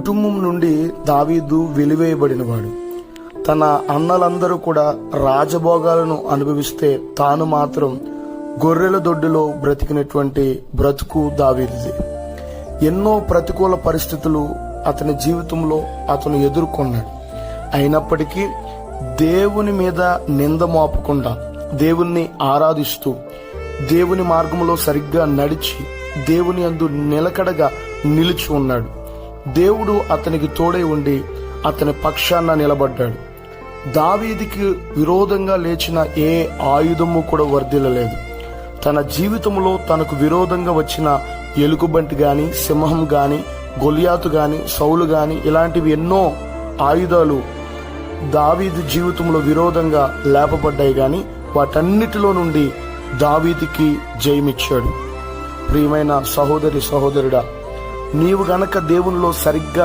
కుటుంబం నుండి దావీదు వెలివేయబడినవాడు. తన అన్నలందరూ కూడా రాజభోగాలను అనుభవిస్తే తాను మాత్రం గొర్రెల దొడ్డిలో బ్రతికినటువంటి బ్రతుకు దావీదుది. ఎన్నో ప్రతికూల పరిస్థితులు అతని జీవితంలో అతను ఎదుర్కొన్నాడు. అయినప్పటికీ దేవుని మీద నింద మోపకుండా దేవుణ్ణి ఆరాధిస్తూ దేవుని మార్గంలో సరిగ్గా నడిచి దేవుని యందు నిలకడగా నిలిచి ఉన్నాడు. దేవుడు అతనికి తోడై ఉండి అతని పక్షాన నిలబడ్డాడు. దావీదుకి విరోధంగా లేచిన ఏ ఆయుధము కూడా వర్ధిల్లలేదు. తన జీవితంలో తనకు విరోధంగా వచ్చిన ఎలుగుబంటి గాని, సింహం గాని, గొలియాతు గాని, సౌలు గాని ఇలాంటివి ఎన్నో ఆయుధాలు దావీదు జీవితంలో విరోధంగా లేపబడ్డాయి గాని వాటన్నిటిలో నుండి దావీదుకి జయమిచ్చాడు. ప్రియమైన సహోదరి సహోదరుడా, నీవు గనక దేవునిలో సరిగ్గా